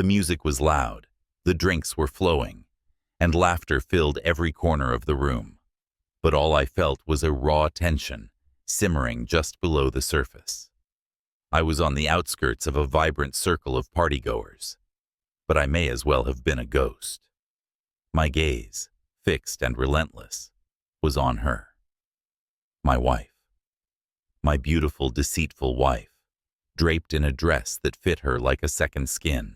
The music was loud, the drinks were flowing, and laughter filled every corner of the room. But all I felt was a raw tension, simmering just below the surface. I was on the outskirts of a vibrant circle of partygoers, but I may as well have been a ghost. My gaze, fixed and relentless, was on her. My wife. My beautiful, deceitful wife, draped in a dress that fit her like a second skin,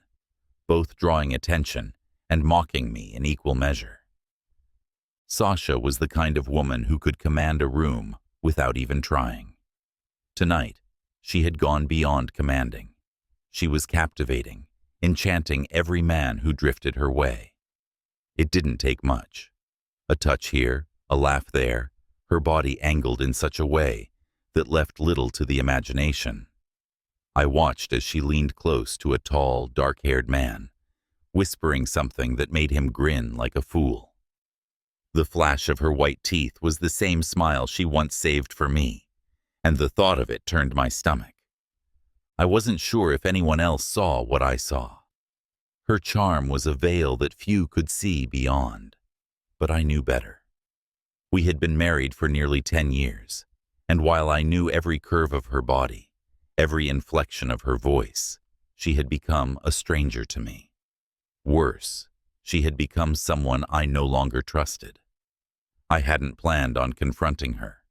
both drawing attention and mocking me in equal measure. Sasha was the kind of woman who could command a room without even trying. Tonight, she had gone beyond commanding. She was captivating, enchanting every man who drifted her way. It didn't take much. A touch here, a laugh there, her body angled in such a way that left little to the imagination. I watched as she leaned close to a tall, dark-haired man, whispering something that made him grin like a fool. The flash of her white teeth was the same smile she once saved for me, and the thought of it turned my stomach. I wasn't sure if anyone else saw what I saw. Her charm was a veil that few could see beyond, but I knew better. We had been married for nearly 10 years, and while I knew every curve of her body, every inflection of her voice, she had become a stranger to me. Worse, she had become someone I no longer trusted. I hadn't planned on confronting her,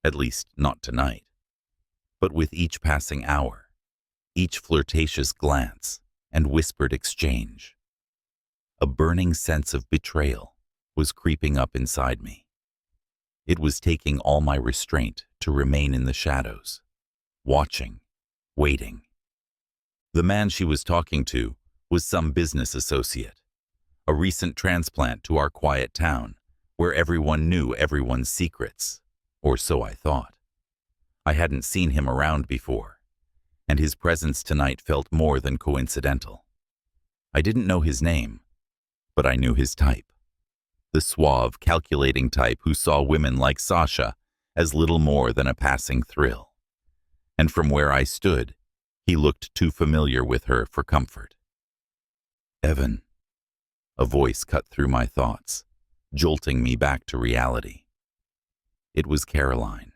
at least not tonight. But with each passing hour, each flirtatious glance and whispered exchange, a burning sense of betrayal was creeping up inside me. It was taking all my restraint to remain in the shadows, watching, waiting. The man she was talking to was some business associate, a recent transplant to our quiet town, where everyone knew everyone's secrets, or so I thought. I hadn't seen him around before, and his presence tonight felt more than coincidental. I didn't know his name, but I knew his type. The suave, calculating type who saw women like Sasha as little more than a passing thrill. And from where I stood, he looked too familiar with her for comfort. Evan. A voice cut through my thoughts, jolting me back to reality. It was Caroline,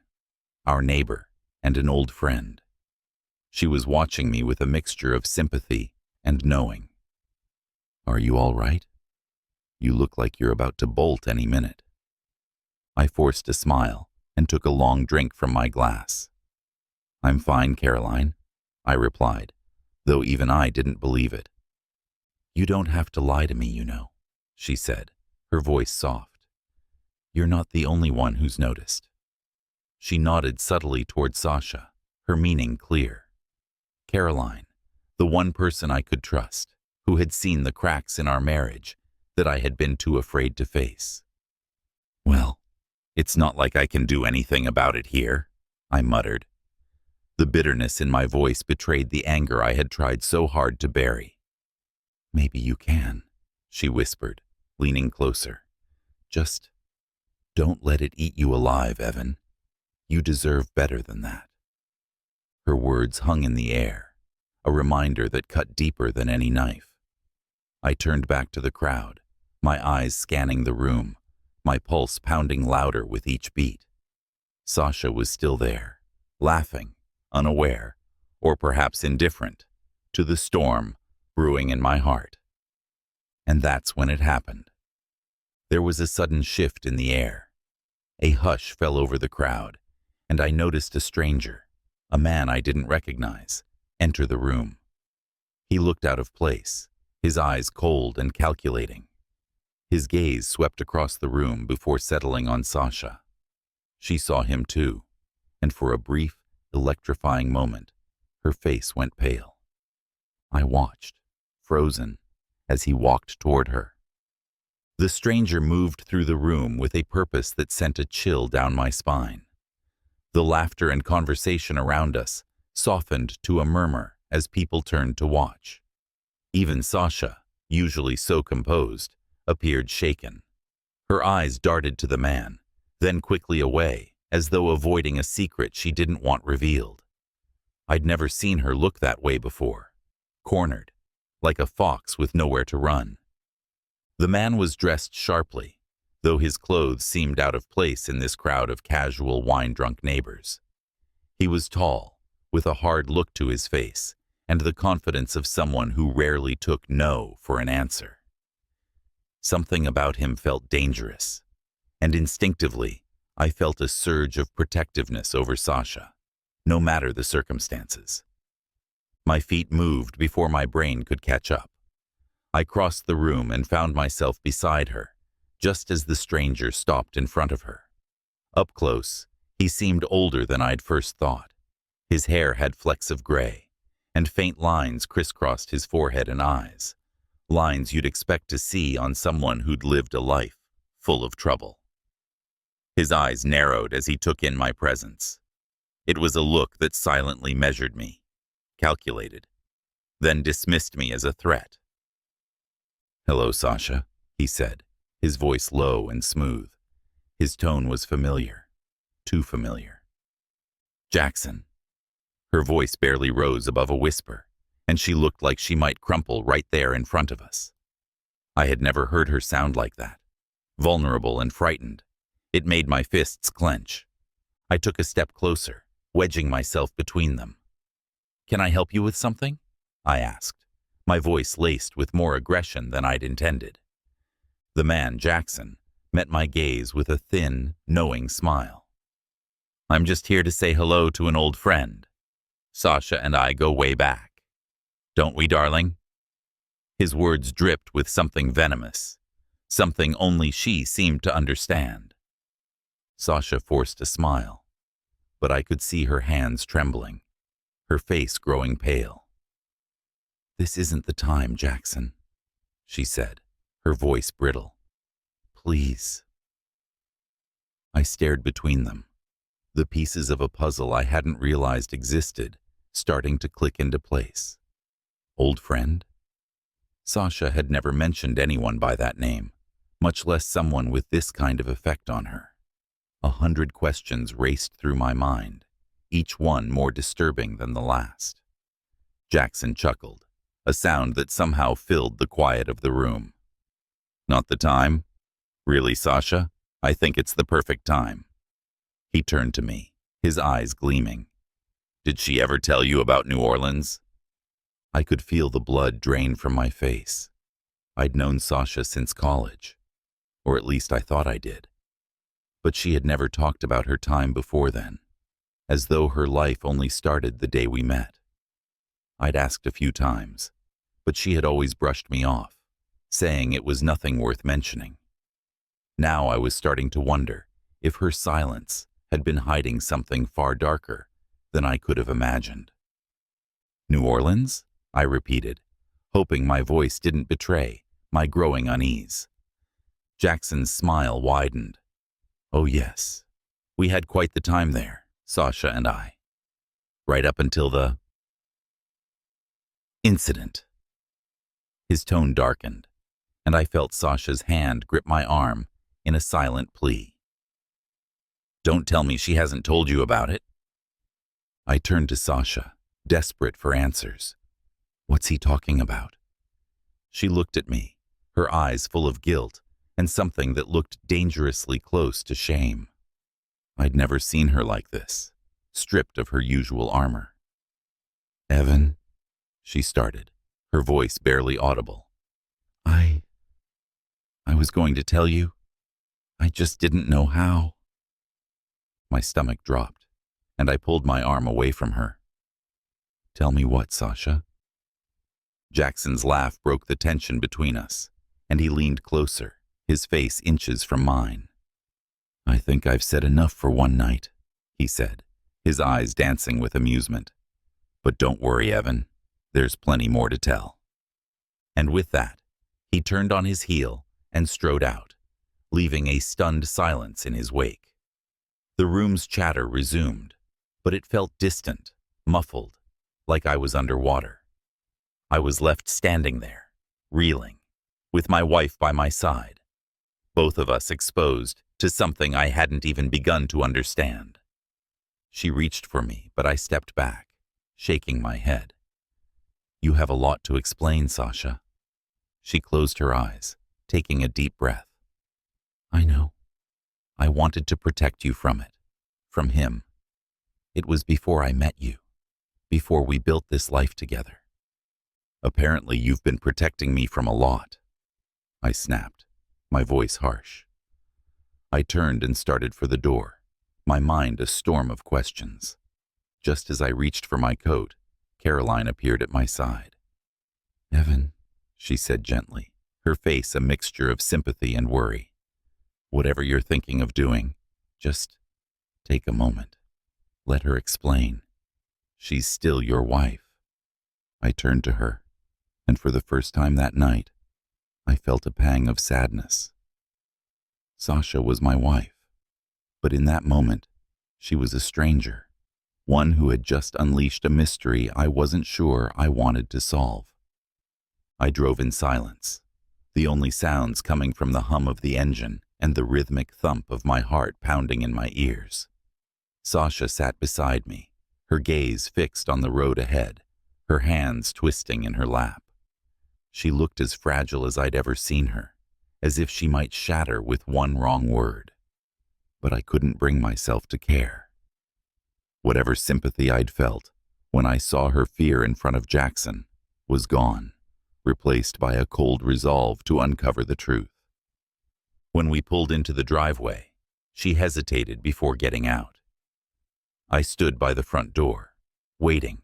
our neighbor and an old friend. She was watching me with a mixture of sympathy and knowing. Are you all right? You look like you're about to bolt any minute. I forced a smile and took a long drink from my glass. I'm fine, Caroline, I replied, though even I didn't believe it. You don't have to lie to me, you know, she said, her voice soft. You're not the only one who's noticed. She nodded subtly toward Sasha, her meaning clear. Caroline, the one person I could trust, who had seen the cracks in our marriage that I had been too afraid to face. Well, it's not like I can do anything about it here, I muttered. The bitterness in my voice betrayed the anger I had tried so hard to bury. Maybe you can, she whispered, leaning closer. Just don't let it eat you alive, Evan. You deserve better than that. Her words hung in the air, a reminder that cut deeper than any knife. I turned back to the crowd, my eyes scanning the room, my pulse pounding louder with each beat. Sasha was still there, laughing, unaware, or perhaps indifferent, to the storm brewing in my heart. And that's when it happened. There was a sudden shift in the air. A hush fell over the crowd, and I noticed a stranger, a man I didn't recognize, enter the room. He looked out of place, his eyes cold and calculating. His gaze swept across the room before settling on Sasha. She saw him too, and for a brief, electrifying moment, her face went pale. I watched, frozen, as he walked toward her. The stranger moved through the room with a purpose that sent a chill down my spine. The laughter and conversation around us softened to a murmur as people turned to watch. Even Sasha, usually so composed, appeared shaken. Her eyes darted to the man, then quickly away, as though avoiding a secret she didn't want revealed. I'd never seen her look that way before, cornered, like a fox with nowhere to run. The man was dressed sharply, though his clothes seemed out of place in this crowd of casual wine-drunk neighbors. He was tall, with a hard look to his face, and the confidence of someone who rarely took no for an answer. Something about him felt dangerous, and instinctively, I felt a surge of protectiveness over Sasha, no matter the circumstances. My feet moved before my brain could catch up. I crossed the room and found myself beside her, just as the stranger stopped in front of her. Up close, he seemed older than I'd first thought. His hair had flecks of gray, and faint lines crisscrossed his forehead and eyes, lines you'd expect to see on someone who'd lived a life full of trouble. His eyes narrowed as he took in my presence. It was a look that silently measured me, calculated, then dismissed me as a threat. "Hello, Sasha," he said, his voice low and smooth. His tone was familiar, too familiar. "Jackson." Her voice barely rose above a whisper, and she looked like she might crumple right there in front of us. I had never heard her sound like that, vulnerable and frightened. It made my fists clench. I took a step closer, wedging myself between them. "Can I help you with something?" I asked, my voice laced with more aggression than I'd intended. The man, Jackson, met my gaze with a thin, knowing smile. "I'm just here to say hello to an old friend. Sasha and I go way back. Don't we, darling?" His words dripped with something venomous, something only she seemed to understand. Sasha forced a smile, but I could see her hands trembling, her face growing pale. "This isn't the time, Jackson," she said, her voice brittle. "Please." I stared between them, the pieces of a puzzle I hadn't realized existed starting to click into place. Old friend? Sasha had never mentioned anyone by that name, much less someone with this kind of effect on her. 100 questions raced through my mind, each one more disturbing than the last. Jackson chuckled, a sound that somehow filled the quiet of the room. "Not the time? Really, Sasha? I think it's the perfect time." He turned to me, his eyes gleaming. "Did she ever tell you about New Orleans?" I could feel the blood drain from my face. I'd known Sasha since college, or at least I thought I did. But she had never talked about her time before then, as though her life only started the day we met. I'd asked a few times, but she had always brushed me off, saying it was nothing worth mentioning. Now I was starting to wonder if her silence had been hiding something far darker than I could have imagined. "New Orleans?" I repeated, hoping my voice didn't betray my growing unease. Jackson's smile widened. "Oh yes, we had quite the time there, Sasha and I. Right up until the incident." His tone darkened, and I felt Sasha's hand grip my arm in a silent plea. "Don't tell me she hasn't told you about it." I turned to Sasha, desperate for answers. What's he talking about? She looked at me, her eyes full of guilt and something that looked dangerously close to shame. I'd never seen her like this, stripped of her usual armor. "Evan," she started, her voice barely audible. I was going to tell you. I just didn't know how." My stomach dropped, and I pulled my arm away from her. "Tell me what, Sasha?" Jackson's laugh broke the tension between us, and he leaned closer, his face inches from mine. "I think I've said enough for one night," he said, his eyes dancing with amusement. "But don't worry, Evan. There's plenty more to tell." And with that, he turned on his heel and strode out, leaving a stunned silence in his wake. The room's chatter resumed, but it felt distant, muffled, like I was underwater. I was left standing there, reeling, with my wife by my side, both of us exposed to something I hadn't even begun to understand. She reached for me, but I stepped back, shaking my head. You have a lot to explain, Sasha. She closed her eyes, taking a deep breath. I know. I wanted to protect you from it, from him. It was before I met you, before we built this life together. Apparently, you've been protecting me from a lot. I snapped, my voice harsh. I turned and started for the door, my mind a storm of questions. Just as I reached for my coat, Caroline appeared at my side. Evan, she said gently, her face a mixture of sympathy and worry. Whatever you're thinking of doing, just take a moment. Let her explain. She's still your wife. I turned to her, and for the first time that night, I felt a pang of sadness. Sasha was my wife, but in that moment, she was a stranger, one who had just unleashed a mystery I wasn't sure I wanted to solve. I drove in silence, the only sounds coming from the hum of the engine and the rhythmic thump of my heart pounding in my ears. Sasha sat beside me, her gaze fixed on the road ahead, her hands twisting in her lap. She looked as fragile as I'd ever seen her, as if she might shatter with one wrong word. But I couldn't bring myself to care. Whatever sympathy I'd felt when I saw her fear in front of Jackson was gone, replaced by a cold resolve to uncover the truth. When we pulled into the driveway, she hesitated before getting out. I stood by the front door, waiting,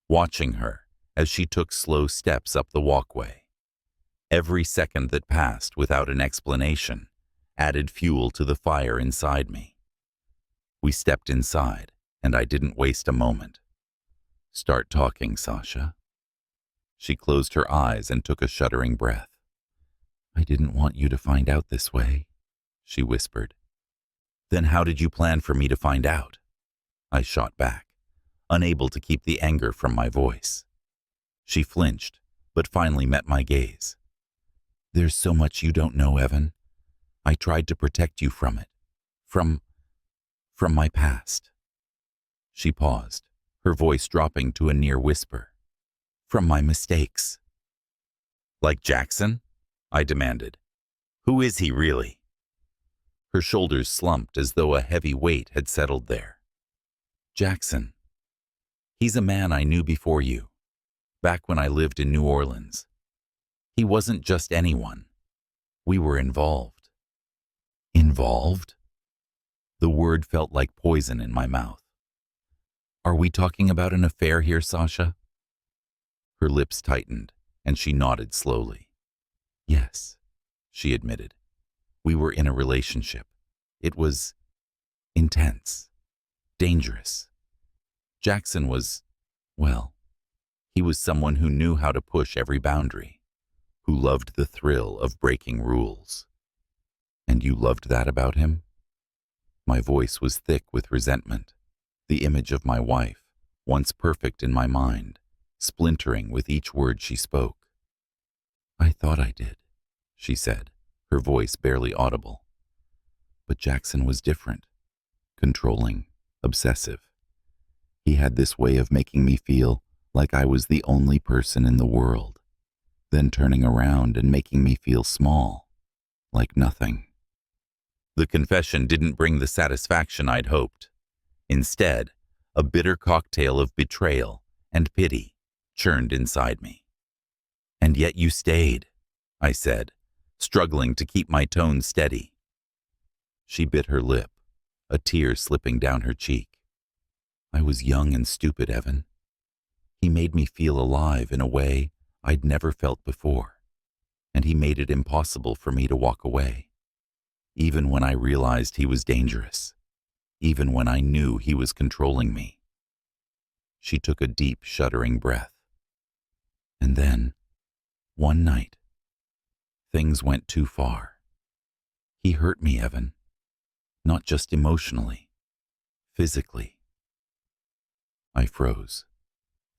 watching her as she took slow steps up the walkway. Every second that passed without an explanation added fuel to the fire inside me. We stepped inside, and I didn't waste a moment. Start talking, Sasha. She closed her eyes and took a shuddering breath. I didn't want you to find out this way, she whispered. Then how did you plan for me to find out? I shot back, unable to keep the anger from my voice. She flinched, but finally met my gaze. There's so much you don't know, Evan. I tried to protect you from it. From my past. She paused, her voice dropping to a near whisper. From my mistakes. Like Jackson? I demanded. Who is he really? Her shoulders slumped as though a heavy weight had settled there. Jackson. He's a man I knew before you, back when I lived in New Orleans. He wasn't just anyone. We were involved. Involved? The word felt like poison in my mouth. Are we talking about an affair here, Sasha? Her lips tightened, and she nodded slowly. Yes, she admitted. We were in a relationship. It was intense, dangerous. Jackson was, well, he was someone who knew how to push every boundary, who loved the thrill of breaking rules. And you loved that about him? My voice was thick with resentment, the image of my wife, once perfect in my mind, splintering with each word she spoke. I thought I did, she said, her voice barely audible. But Jackson was different, controlling, obsessive. He had this way of making me feel like I was the only person in the world, then turning around and making me feel small, like nothing. The confession didn't bring the satisfaction I'd hoped. Instead, a bitter cocktail of betrayal and pity churned inside me. And yet you stayed, I said, struggling to keep my tone steady. She bit her lip, a tear slipping down her cheek. I was young and stupid, Evan. He made me feel alive in a way I'd never felt before, and he made it impossible for me to walk away, even when I realized he was dangerous, even when I knew he was controlling me. She took a deep, shuddering breath. And then, one night, things went too far. He hurt me, Evan, not just emotionally, physically. I froze,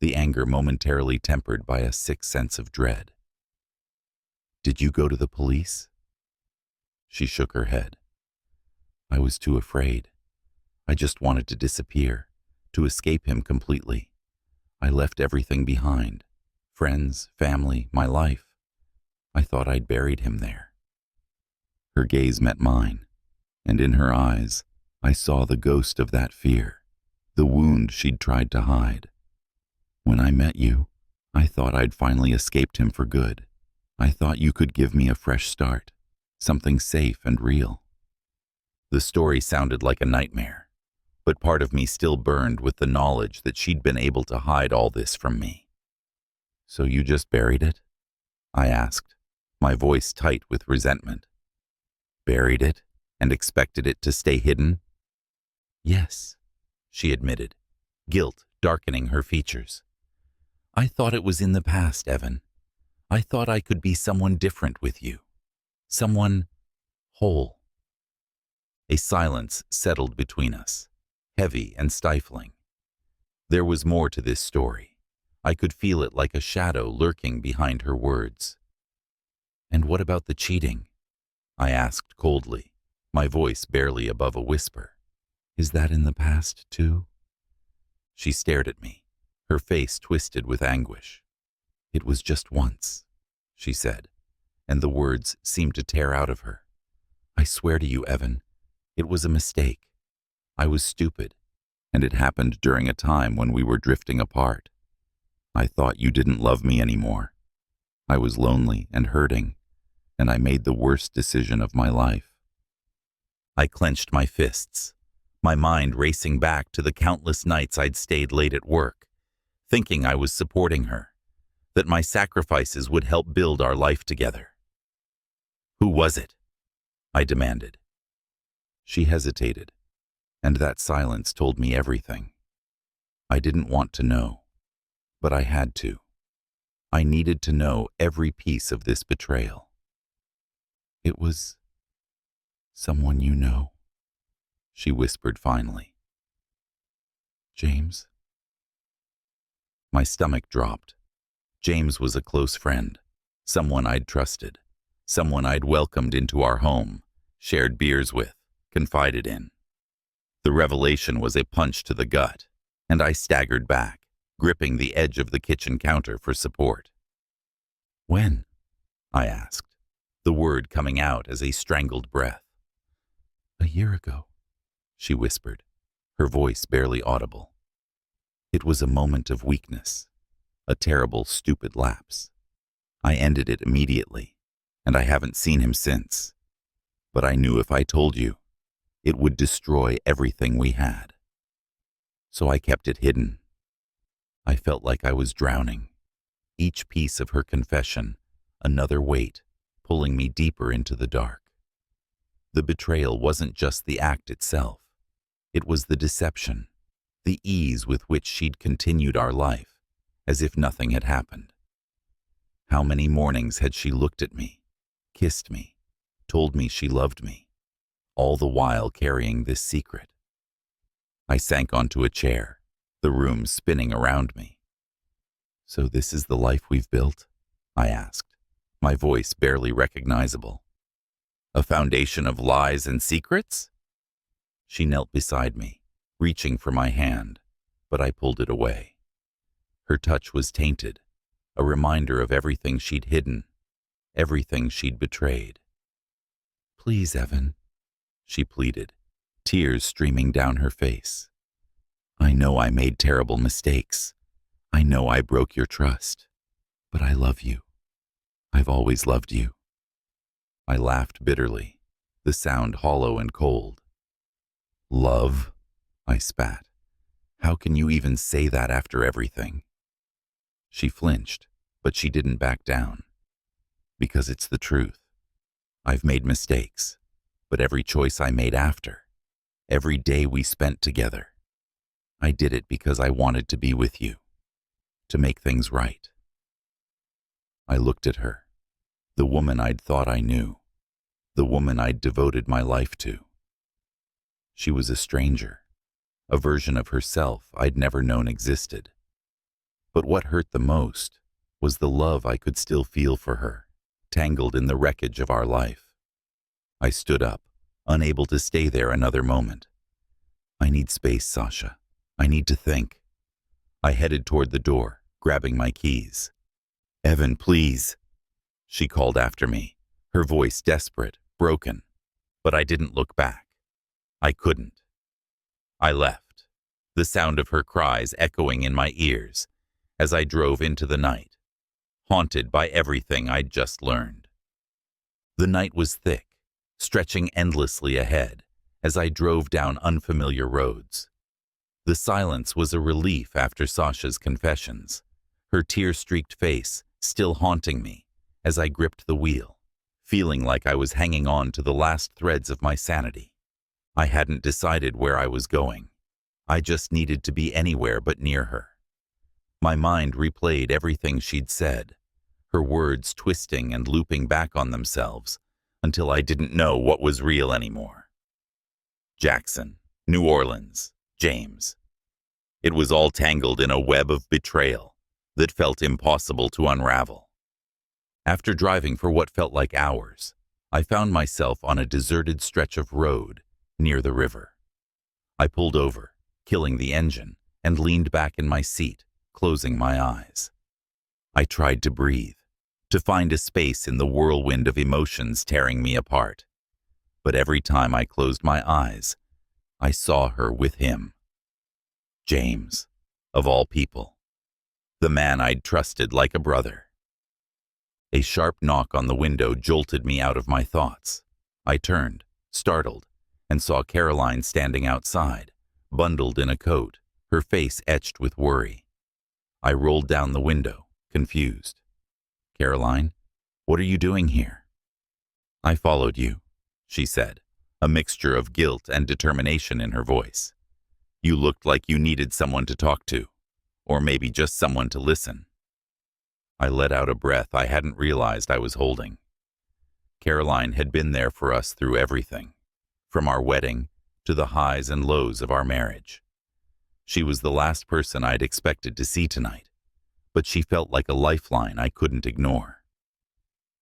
the anger momentarily tempered by a sick sense of dread. Did you go to the police? She shook her head. I was too afraid. I just wanted to disappear, to escape him completely. I left everything behind, friends, family, my life. I thought I'd buried him there. Her gaze met mine, and in her eyes, I saw the ghost of that fear, the wound she'd tried to hide. When I met you, I thought I'd finally escaped him for good. I thought you could give me a fresh start, something safe and real. The story sounded like a nightmare, but part of me still burned with the knowledge that she'd been able to hide all this from me. So you just buried it? I asked, my voice tight with resentment. Buried it and expected it to stay hidden? Yes, she admitted, guilt darkening her features. I thought it was in the past, Evan. I thought I could be someone different with you. Someone whole. A silence settled between us, heavy and stifling. There was more to this story. I could feel it like a shadow lurking behind her words. And what about the cheating? I asked coldly, my voice barely above a whisper. Is that in the past, too? She stared at me, her face twisted with anguish. It was just once, she said, and the words seemed to tear out of her. I swear to you, Evan, it was a mistake. I was stupid, and it happened during a time when we were drifting apart. I thought you didn't love me anymore. I was lonely and hurting, and I made the worst decision of my life. I clenched my fists, my mind racing back to the countless nights I'd stayed late at work, thinking I was supporting her, that my sacrifices would help build our life together. Who was it? I demanded. She hesitated, and that silence told me everything. I didn't want to know, but I had to. I needed to know every piece of this betrayal. It was someone you know, she whispered finally. James? My stomach dropped. James was a close friend, someone I'd trusted, someone I'd welcomed into our home, shared beers with, confided in. The revelation was a punch to the gut, and I staggered back, gripping the edge of the kitchen counter for support. When? I asked, the word coming out as a strangled breath. A year ago, she whispered, her voice barely audible. It was a moment of weakness, a terrible, stupid lapse. I ended it immediately, and I haven't seen him since. But I knew if I told you, it would destroy everything we had. So I kept it hidden. I felt like I was drowning. Each piece of her confession, another weight, pulling me deeper into the dark. The betrayal wasn't just the act itself. It was the deception, the ease with which she'd continued our life, as if nothing had happened. How many mornings had she looked at me, kissed me, told me she loved me, all the while carrying this secret? I sank onto a chair, the room spinning around me. So this is the life we've built? I asked, my voice barely recognizable. A foundation of lies and secrets? She knelt beside me, reaching for my hand, but I pulled it away. Her touch was tainted, a reminder of everything she'd hidden, everything she'd betrayed. Please, Evan, she pleaded, tears streaming down her face. I know I made terrible mistakes. I know I broke your trust, but I love you. I've always loved you. I laughed bitterly, the sound hollow and cold. Love? I spat. How can you even say that after everything? She flinched, but she didn't back down. Because it's the truth. I've made mistakes, but every choice I made after, every day we spent together, I did it because I wanted to be with you, to make things right. I looked at her, the woman I'd thought I knew, the woman I'd devoted my life to. She was a stranger, a version of herself I'd never known existed. But what hurt the most was the love I could still feel for her, tangled in the wreckage of our life. I stood up, unable to stay there another moment. I need space, Sasha. I need to think. I headed toward the door, grabbing my keys. Evan, please, she called after me, her voice desperate, broken. But I didn't look back. I couldn't. I left, the sound of her cries echoing in my ears as I drove into the night, haunted by everything I'd just learned. The night was thick, stretching endlessly ahead as I drove down unfamiliar roads. The silence was a relief after Sasha's confessions, her tear-streaked face still haunting me as I gripped the wheel, feeling like I was hanging on to the last threads of my sanity. I hadn't decided where I was going. I just needed to be anywhere but near her. My mind replayed everything she'd said, her words twisting and looping back on themselves until I didn't know what was real anymore. Jackson, New Orleans, James. It was all tangled in a web of betrayal that felt impossible to unravel. After driving for what felt like hours, I found myself on a deserted stretch of road near the river. I pulled over, killing the engine, and leaned back in my seat, closing my eyes. I tried to breathe, to find a space in the whirlwind of emotions tearing me apart. But every time I closed my eyes, I saw her with him. James, of all people. The man I'd trusted like a brother. A sharp knock on the window jolted me out of my thoughts. I turned, startled, and saw Caroline standing outside, bundled in a coat, her face etched with worry. I rolled down the window, confused. Caroline, what are you doing here? I followed you, she said, a mixture of guilt and determination in her voice. You looked like you needed someone to talk to, or maybe just someone to listen. I let out a breath I hadn't realized I was holding. Caroline had been there for us through everything, from our wedding to the highs and lows of our marriage. She was the last person I'd expected to see tonight, but she felt like a lifeline I couldn't ignore.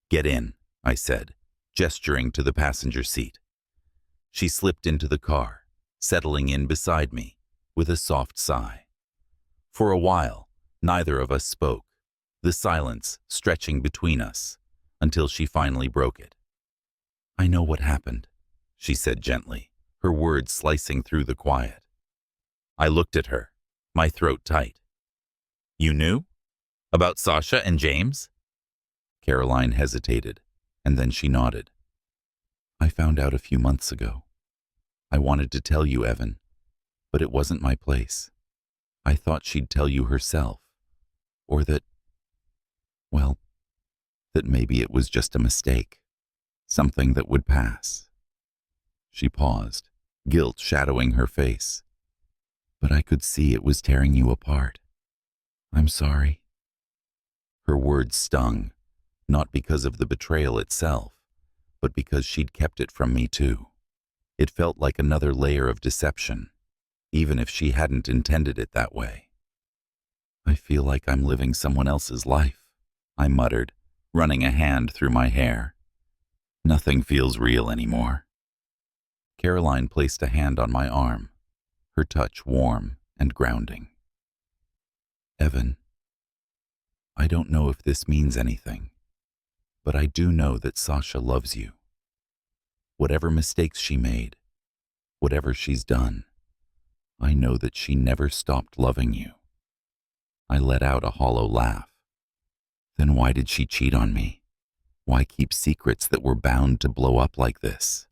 Get in, I said, gesturing to the passenger seat. She slipped into the car, settling in beside me with a soft sigh. For a while, neither of us spoke, the silence stretching between us, until she finally broke it. I know what happened, she said gently, her words slicing through the quiet. I looked at her, my throat tight. You knew? About Sasha and James? Caroline hesitated, and then she nodded. I found out a few months ago. I wanted to tell you, Evan, but it wasn't my place. I thought she'd tell you herself, or that maybe it was just a mistake, something that would pass. She paused, guilt shadowing her face. But I could see it was tearing you apart. I'm sorry. Her words stung, not because of the betrayal itself, but because she'd kept it from me too. It felt like another layer of deception, even if she hadn't intended it that way. I feel like I'm living someone else's life, I muttered, running a hand through my hair. Nothing feels real anymore. Caroline placed a hand on my arm, her touch warm and grounding. Evan, I don't know if this means anything, but I do know that Sasha loves you. Whatever mistakes she made, whatever she's done, I know that she never stopped loving you. I let out a hollow laugh. Then why did she cheat on me? Why keep secrets that were bound to blow up like this?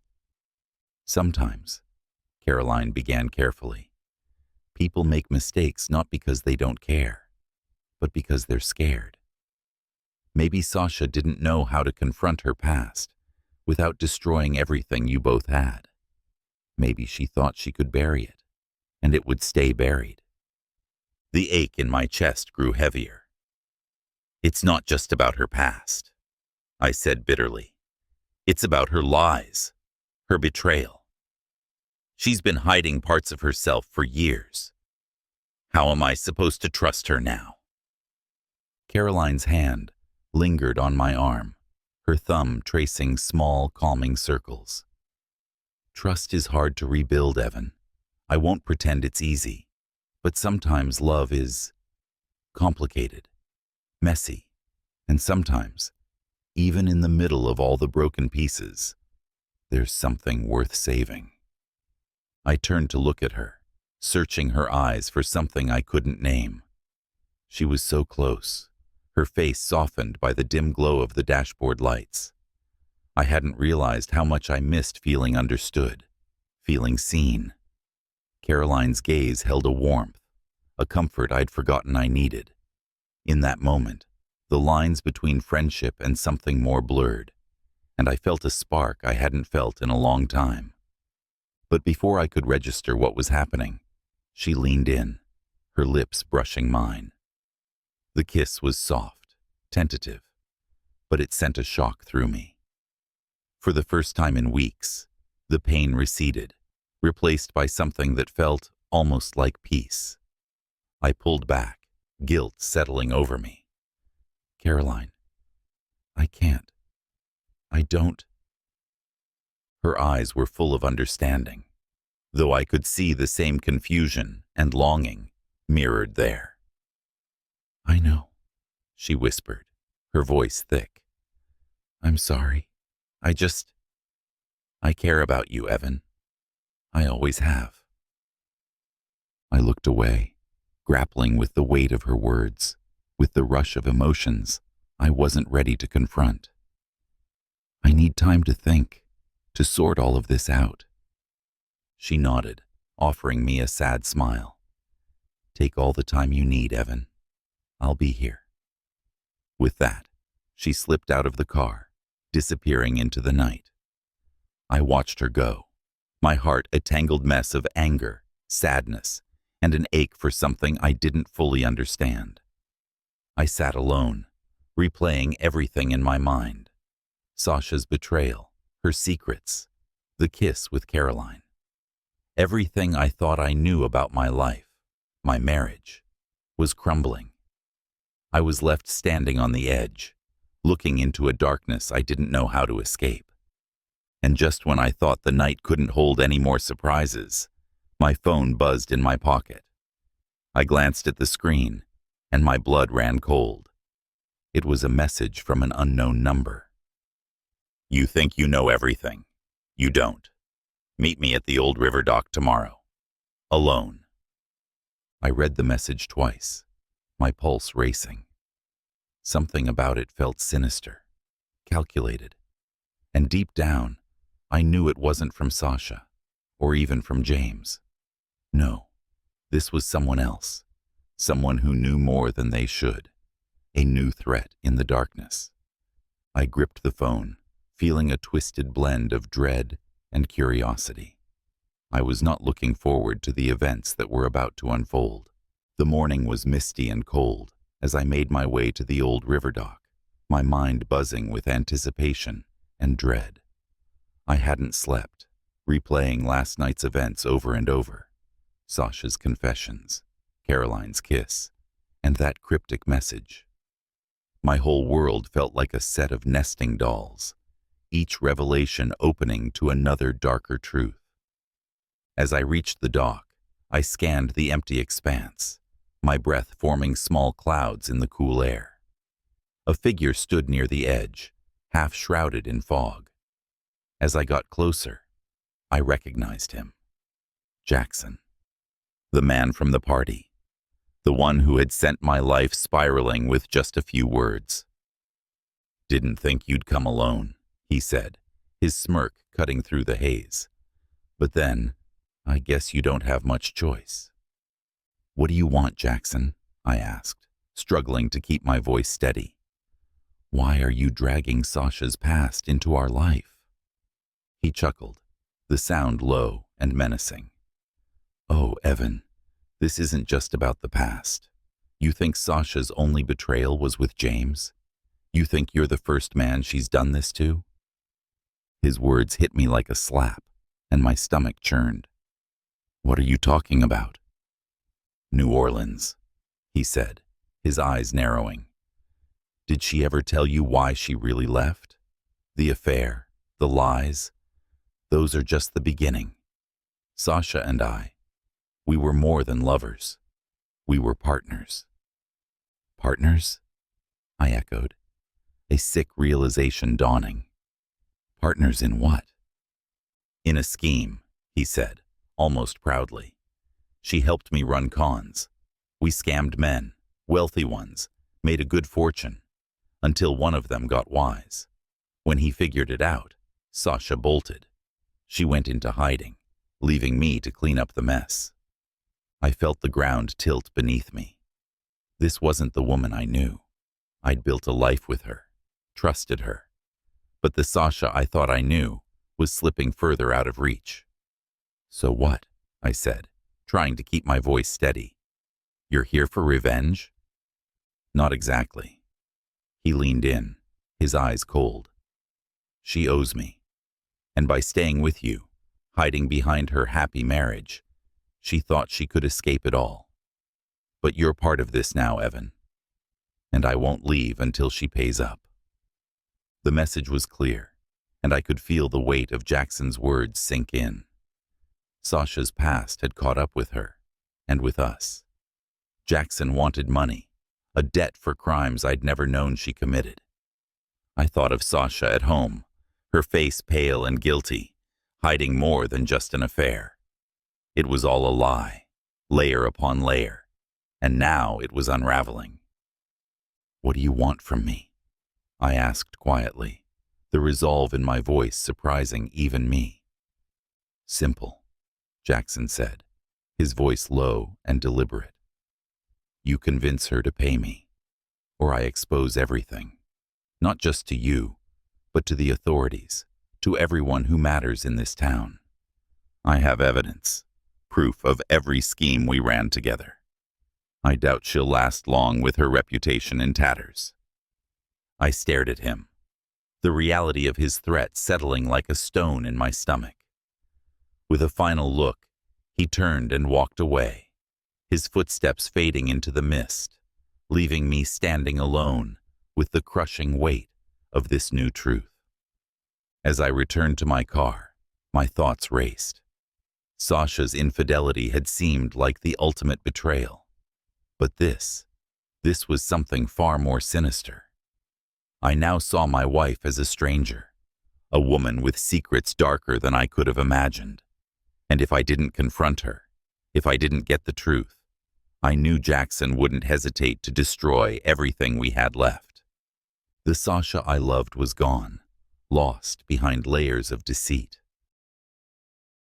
Sometimes, Caroline began carefully, people make mistakes not because they don't care, but because they're scared. Maybe Sasha didn't know how to confront her past without destroying everything you both had. Maybe she thought she could bury it, and it would stay buried. The ache in my chest grew heavier. It's not just about her past, I said bitterly. It's about her lies, her betrayal. She's been hiding parts of herself for years. How am I supposed to trust her now? Caroline's hand lingered on my arm, her thumb tracing small, calming circles. Trust is hard to rebuild, Evan. I won't pretend it's easy, but sometimes love is complicated, messy, And sometimes, even in the middle of all the broken pieces, there's something worth saving. I turned to look at her, searching her eyes for something I couldn't name. She was so close, her face softened by the dim glow of the dashboard lights. I hadn't realized how much I missed feeling understood, feeling seen. Caroline's gaze held a warmth, a comfort I'd forgotten I needed. In that moment, the lines between friendship and something more blurred, and I felt a spark I hadn't felt in a long time. But before I could register what was happening, she leaned in, her lips brushing mine. The kiss was soft, tentative, but it sent a shock through me. For the first time in weeks, the pain receded, replaced by something that felt almost like peace. I pulled back, guilt settling over me. Caroline, I can't. I don't. Her eyes were full of understanding, though I could see the same confusion and longing mirrored there. I know, she whispered, her voice thick. I'm sorry. I care about you, Evan. I always have. I looked away, grappling with the weight of her words, with the rush of emotions I wasn't ready to confront. I need time to think, to sort all of this out. She nodded, offering me a sad smile. Take all the time you need, Evan. I'll be here. With that, she slipped out of the car, disappearing into the night. I watched her go, my heart a tangled mess of anger, sadness, and an ache for something I didn't fully understand. I sat alone, replaying everything in my mind. Sasha's betrayal, her secrets, the kiss with Caroline. Everything I thought I knew about my life, my marriage, was crumbling. I was left standing on the edge, looking into a darkness I didn't know how to escape. And just when I thought the night couldn't hold any more surprises, my phone buzzed in my pocket. I glanced at the screen, and my blood ran cold. It was a message from an unknown number. You think you know everything. You don't. Meet me at the old river dock tomorrow. Alone. I read the message twice, my pulse racing. Something about it felt sinister, calculated. And deep down, I knew it wasn't from Sasha, or even from James. No, this was someone else, someone who knew more than they should, a new threat in the darkness. I gripped the phone, feeling a twisted blend of dread and curiosity. I was not looking forward to the events that were about to unfold. The morning was misty and cold as I made my way to the old river dock, my mind buzzing with anticipation and dread. I hadn't slept, replaying last night's events over and over. Sasha's confessions, Caroline's kiss, and that cryptic message. My whole world felt like a set of nesting dolls, each revelation opening to another darker truth. As I reached the dock, I scanned the empty expanse, my breath forming small clouds in the cool air. A figure stood near the edge, half shrouded in fog. As I got closer, I recognized him. Jackson. The man from the party. The one who had sent my life spiraling with just a few words. Didn't think you'd come alone, he said, his smirk cutting through the haze. But then, I guess you don't have much choice. What do you want, Jackson? I asked, struggling to keep my voice steady. Why are you dragging Sasha's past into our life? He chuckled, the sound low and menacing. Oh, Evan, this isn't just about the past. You think Sasha's only betrayal was with James? You think you're the first man she's done this to? His words hit me like a slap, and my stomach churned. What are you talking about? New Orleans, he said, his eyes narrowing. Did she ever tell you why she really left? The affair, the lies, those are just the beginning. Sasha and I, we were more than lovers. We were partners. Partners? I echoed, a sick realization dawning. Partners in what? In a scheme, he said, almost proudly. She helped me run cons. We scammed men, wealthy ones, made a good fortune, until one of them got wise. When he figured it out, Sasha bolted. She went into hiding, leaving me to clean up the mess. I felt the ground tilt beneath me. This wasn't the woman I knew. I'd built a life with her, trusted her. But the Sasha I thought I knew was slipping further out of reach. So what? I said, trying to keep my voice steady. You're here for revenge? Not exactly. He leaned in, his eyes cold. She owes me. And by staying with you, hiding behind her happy marriage, she thought she could escape it all. But you're part of this now, Evan. And I won't leave until she pays up. The message was clear, and I could feel the weight of Jackson's words sink in. Sasha's past had caught up with her, and with us. Jackson wanted money, a debt for crimes I'd never known she committed. I thought of Sasha at home, her face pale and guilty, hiding more than just an affair. It was all a lie, layer upon layer, and now it was unraveling. What do you want from me? I asked quietly, the resolve in my voice surprising even me. Simple, Jackson said, his voice low and deliberate. You convince her to pay me, or I expose everything, not just to you, but to the authorities, to everyone who matters in this town. I have evidence, proof of every scheme we ran together. I doubt she'll last long with her reputation in tatters. I stared at him, the reality of his threat settling like a stone in my stomach. With a final look, he turned and walked away, his footsteps fading into the mist, leaving me standing alone with the crushing weight of this new truth. As I returned to my car, my thoughts raced. Sasha's infidelity had seemed like the ultimate betrayal. But this was something far more sinister. I now saw my wife as a stranger, a woman with secrets darker than I could have imagined. And if I didn't confront her, if I didn't get the truth, I knew Jackson wouldn't hesitate to destroy everything we had left. The Sasha I loved was gone, lost behind layers of deceit.